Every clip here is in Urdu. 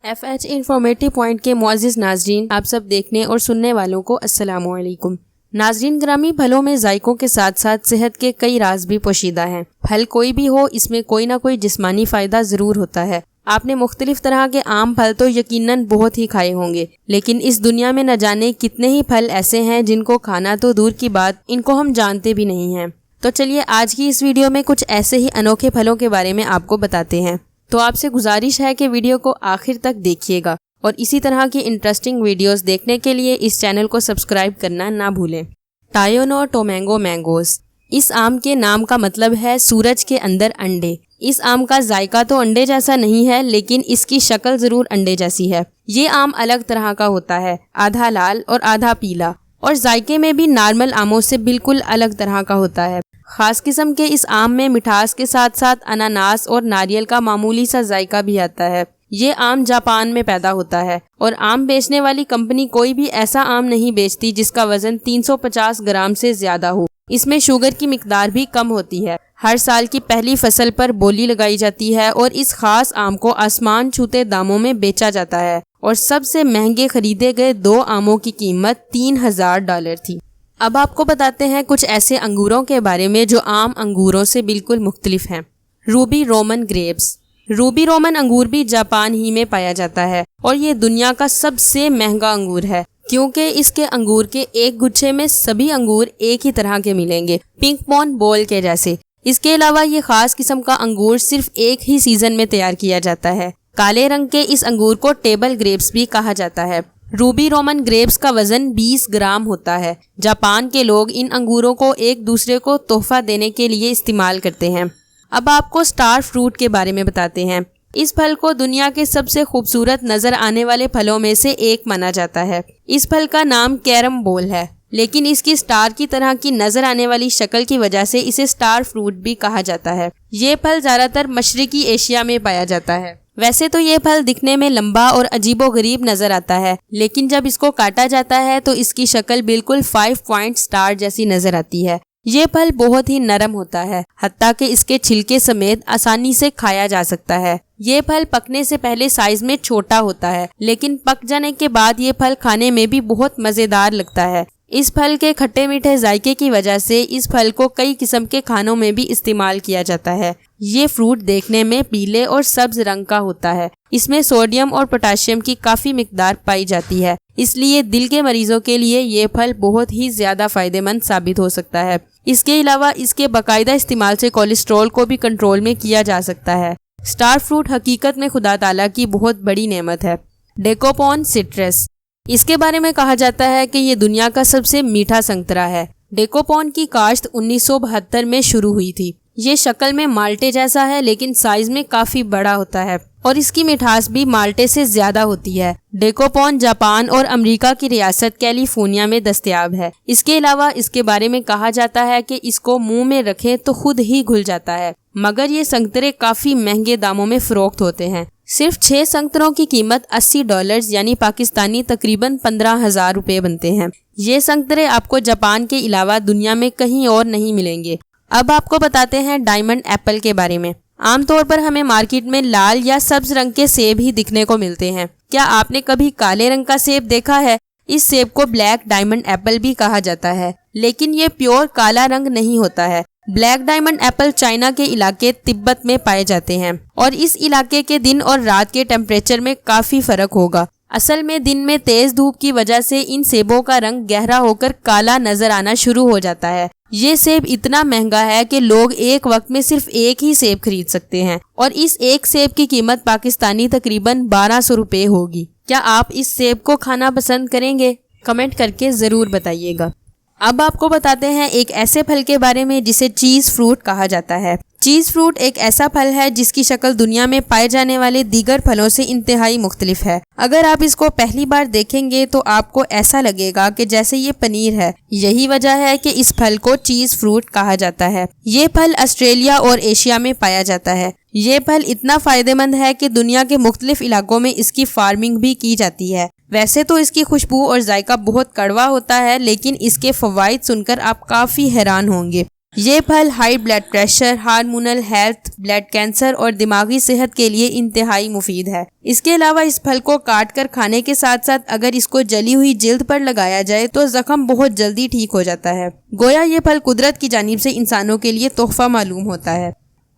FH انفارمیٹیو پوائنٹ کے معزز ناظرین، آپ سب دیکھنے اور سننے والوں کو السلام علیکم۔ ناظرین گرامی، پھلوں میں ذائقوں کے ساتھ ساتھ صحت کے کئی راز بھی پوشیدہ ہیں۔ پھل کوئی بھی ہو، اس میں کوئی نہ کوئی جسمانی فائدہ ضرور ہوتا ہے۔ آپ نے مختلف طرح کے عام پھل تو یقیناً بہت ہی کھائے ہوں گے، لیکن اس دنیا میں نہ جانے کتنے ہی پھل ایسے ہیں جن کو کھانا تو دور کی بات، ان کو ہم جانتے بھی نہیں ہیں۔ تو چلیے آج کی اس ویڈیو میں کچھ ایسے ہی انوکھے پھلوں کے بارے میں آپ کو بتاتے ہیں۔ تو آپ سے گزارش ہے کہ ویڈیو کو آخر تک دیکھیے گا اور اسی طرح کی انٹرسٹنگ ویڈیوز دیکھنے کے لیے اس چینل کو سبسکرائب کرنا نہ بھولیں۔ ٹائیونو ٹومینگو مینگوز۔ اس آم کے نام کا مطلب ہے سورج کے اندر انڈے۔ اس آم کا ذائقہ تو انڈے جیسا نہیں ہے، لیکن اس کی شکل ضرور انڈے جیسی ہے۔ یہ آم الگ طرح کا ہوتا ہے، آدھا لال اور آدھا پیلا، اور ذائقے میں بھی نارمل آموں سے بالکل الگ طرح کا ہوتا ہے۔ خاص قسم کے اس آم میں مٹھاس کے ساتھ ساتھ اناناس اور ناریل کا معمولی سا ذائقہ بھی آتا ہے۔ یہ آم جاپان میں پیدا ہوتا ہے، اور آم بیچنے والی کمپنی کوئی بھی ایسا آم نہیں بیچتی جس کا وزن 350 گرام سے زیادہ ہو۔ اس میں شوگر کی مقدار بھی کم ہوتی ہے۔ ہر سال کی پہلی فصل پر بولی لگائی جاتی ہے اور اس خاص آم کو آسمان چھوتے داموں میں بیچا جاتا ہے، اور سب سے مہنگے خریدے گئے 2 آموں کی قیمت $3000 تھی۔ اب آپ کو بتاتے ہیں کچھ ایسے انگوروں کے بارے میں جو عام انگوروں سے بالکل مختلف ہیں۔ Ruby Roman grapes. Ruby Roman انگور بھی جاپان ہی میں پایا جاتا ہے، اور یہ دنیا کا سب سے مہنگا انگور ہے، کیونکہ اس کے انگور کے ایک گچھے میں سبھی انگور ایک ہی طرح کے ملیں گے، پنک پون بول کے جیسے۔ اس کے علاوہ یہ خاص قسم کا انگور صرف ایک ہی سیزن میں تیار کیا جاتا ہے۔ کالے رنگ کے اس انگور کو ٹیبل گریپس بھی کہا جاتا ہے۔ روبی رومن گریپس کا وزن 20 گرام ہوتا ہے۔ جاپان کے لوگ ان انگوروں کو ایک دوسرے کو تحفہ دینے کے لیے استعمال کرتے ہیں۔ اب آپ کو سٹار فروٹ کے بارے میں بتاتے ہیں۔ اس پھل کو دنیا کے سب سے خوبصورت نظر آنے والے پھلوں میں سے ایک مانا جاتا ہے۔ اس پھل کا نام کیرم بول ہے، لیکن اس کی سٹار کی طرح کی نظر آنے والی شکل کی وجہ سے اسے سٹار فروٹ بھی کہا جاتا ہے۔ یہ پھل زیادہ تر مشرقی ایشیا میں پایا جاتا ہے۔ ویسے تو یہ پھل دکھنے میں لمبا اور عجیب و غریب نظر آتا ہے، لیکن جب اس کو کاٹا جاتا ہے تو اس کی شکل بالکل 5 پوائنٹ سٹار جیسی نظر آتی ہے۔ یہ پھل بہت ہی نرم ہوتا ہے، حتیٰ کہ اس کے چھلکے سمیت آسانی سے کھایا جا سکتا ہے۔ یہ پھل پکنے سے پہلے سائز میں چھوٹا ہوتا ہے، لیکن پک جانے کے بعد یہ پھل کھانے میں بھی بہت مزیدار لگتا ہے۔ اس پھل کے کھٹے میٹھے ذائقے کی وجہ سے اس پھل کو کئی قسم کے کھانوں میں بھی استعمال کیا جاتا ہے۔ یہ فروٹ دیکھنے میں پیلے اور سبز رنگ کا ہوتا ہے۔ اس میں سوڈیم اور پوٹاشیم کی کافی مقدار پائی جاتی ہے، اس لیے دل کے مریضوں کے لیے یہ پھل بہت ہی زیادہ فائدہ مند ثابت ہو سکتا ہے۔ اس کے علاوہ اس کے باقاعدہ استعمال سے کولیسٹرول کو بھی کنٹرول میں کیا جا سکتا ہے۔ سٹار فروٹ حقیقت میں خدا تعالیٰ کی بہت بڑی نعمت ہے۔ ڈیکوپون سٹرس۔ اس کے بارے میں کہا جاتا ہے کہ یہ دنیا کا سب سے میٹھا سنترا ہے۔ ڈیکوپون کی کاشت 1972 میں شروع ہوئی تھی۔ یہ شکل میں مالٹے جیسا ہے، لیکن سائز میں کافی بڑا ہوتا ہے، اور اس کی مٹھاس بھی مالٹے سے زیادہ ہوتی ہے۔ ڈیکوپون جاپان اور امریکہ کی ریاست کیلیفورنیا میں دستیاب ہے۔ اس کے علاوہ اس کے بارے میں کہا جاتا ہے کہ اس کو منہ میں رکھیں تو خود ہی گھل جاتا ہے، مگر یہ سنترے کافی مہنگے داموں میں فروخت ہوتے ہیں۔ صرف 6 سنتروں کی قیمت $80 یعنی پاکستانی تقریباً 15,000 روپے بنتے ہیں۔ یہ سنترے آپ کو جاپان کے علاوہ دنیا میں کہیں اور نہیں ملیں گے۔ اب آپ کو بتاتے ہیں ڈائمنڈ ایپل کے بارے میں۔ عام طور پر ہمیں مارکیٹ میں لال یا سبز رنگ کے سیب ہی دکھنے کو ملتے ہیں۔ کیا آپ نے کبھی کالے رنگ کا سیب دیکھا ہے؟ اس سیب کو بلیک ڈائمنڈ ایپل بھی کہا جاتا ہے، لیکن یہ پیور کالا رنگ نہیں ہوتا ہے۔ بلیک ڈائمنڈ ایپل چائنا کے علاقے تبت میں پائے جاتے ہیں، اور اس علاقے کے دن اور رات کے ٹیمپریچر میں کافی فرق ہوگا۔ اصل میں دن میں تیز دھوپ کی وجہ سے ان سیبوں کا رنگ گہرا ہو کر کالا نظر آنا شروع ہو جاتا ہے۔ یہ سیب اتنا مہنگا ہے کہ لوگ ایک وقت میں صرف ایک ہی سیب خرید سکتے ہیں، اور اس ایک سیب کی قیمت پاکستانی تقریباً 1200 روپے ہوگی۔ کیا آپ اس سیب کو کھانا پسند کریں گے؟ کمنٹ کر کے ضرور بتائیے گا۔ اب آپ کو بتاتے ہیں ایک ایسے پھل کے بارے میں جسے چیز فروٹ کہا جاتا ہے۔ چیز فروٹ ایک ایسا پھل ہے جس کی شکل دنیا میں پائے جانے والے دیگر پھلوں سے انتہائی مختلف ہے۔ اگر آپ اس کو پہلی بار دیکھیں گے تو آپ کو ایسا لگے گا کہ جیسے یہ پنیر ہے۔ یہی وجہ ہے کہ اس پھل کو چیز فروٹ کہا جاتا ہے۔ یہ پھل آسٹریلیا اور ایشیا میں پایا جاتا ہے۔ یہ پھل اتنا فائدہ مند ہے کہ دنیا کے مختلف علاقوں میں اس کی فارمنگ بھی کی جاتی ہے۔ ویسے تو اس کی خوشبو اور ذائقہ بہت کڑوا ہوتا ہے، لیکن اس کے فوائد سن کر آپ کافی حیران ہوں گے۔ یہ پھل high blood pressure, hormonal health, blood cancer اور دماغی صحت کے لیے انتہائی مفید ہے۔ اس کے علاوہ اس پھل کو کاٹ کر کھانے کے ساتھ ساتھ اگر اس کو جلی ہوئی جلد پر لگایا جائے تو زخم بہت جلدی ٹھیک ہو جاتا ہے۔ گویا یہ پھل قدرت کی جانب سے انسانوں کے لیے تحفہ معلوم ہوتا ہے۔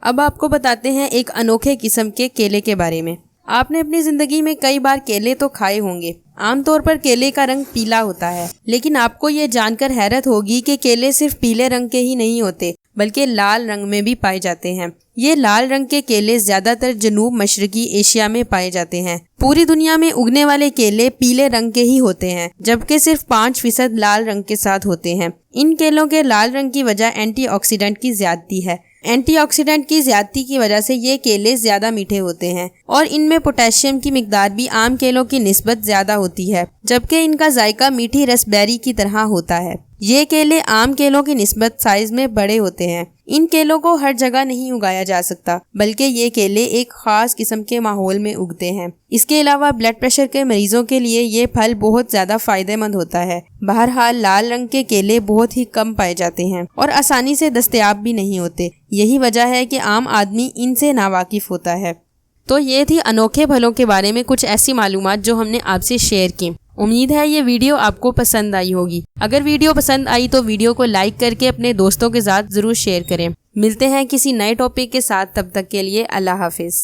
اب آپ کو بتاتے ہیں ایک انوکھے قسم کے کیلے کے بارے میں۔ آپ نے اپنی زندگی میں کئی بار کیلے تو کھائے ہوں گے۔ عام طور پر کیلے کا رنگ پیلا ہوتا ہے، لیکن آپ کو یہ جان کر حیرت ہوگی کہ کیلے صرف پیلے رنگ کے ہی نہیں ہوتے بلکہ لال رنگ میں بھی پائے جاتے ہیں۔ یہ لال رنگ کے کیلے زیادہ تر جنوب مشرقی ایشیا میں پائے جاتے ہیں۔ پوری دنیا میں اگنے والے کیلے پیلے رنگ کے ہی ہوتے ہیں، جبکہ صرف 5% لال رنگ کے ساتھ ہوتے ہیں۔ ان کیلوں کے لال رنگ کی وجہ اینٹی آکسیڈنٹ کی زیادتی ہے۔ اینٹی آکسیڈنٹ کی زیادتی کی وجہ سے یہ کیلے زیادہ میٹھے ہوتے ہیں اور ان میں پوٹاشیم کی مقدار بھی عام کیلوں کی نسبت زیادہ ہوتی ہے، جبکہ ان کا ذائقہ میٹھی رس بیری کی طرح ہوتا ہے۔ یہ کیلے عام کیلوں کی نسبت سائز میں بڑے ہوتے ہیں۔ ان کیلوں کو ہر جگہ نہیں اگایا جا سکتا، بلکہ یہ کیلے ایک خاص قسم کے ماحول میں اگتے ہیں۔ اس کے علاوہ بلڈ پریشر کے مریضوں کے لیے یہ پھل بہت زیادہ فائدہ مند ہوتا ہے۔ بہرحال لال رنگ کے کیلے بہت ہی کم پائے جاتے ہیں اور آسانی سے دستیاب بھی نہیں ہوتے۔ یہی وجہ ہے کہ عام آدمی ان سے ناواقف ہوتا ہے۔ تو یہ تھی انوکھے پھلوں کے بارے میں کچھ ایسی معلومات جو ہم نے آپ سے شیئر کی۔ امید ہے یہ ویڈیو آپ کو پسند آئی ہوگی۔ اگر ویڈیو پسند آئی تو ویڈیو کو لائک کر کے اپنے دوستوں کے ساتھ ضرور شیئر کریں۔ ملتے ہیں کسی نئے ٹاپک کے ساتھ، تب تک کے لیے اللہ حافظ۔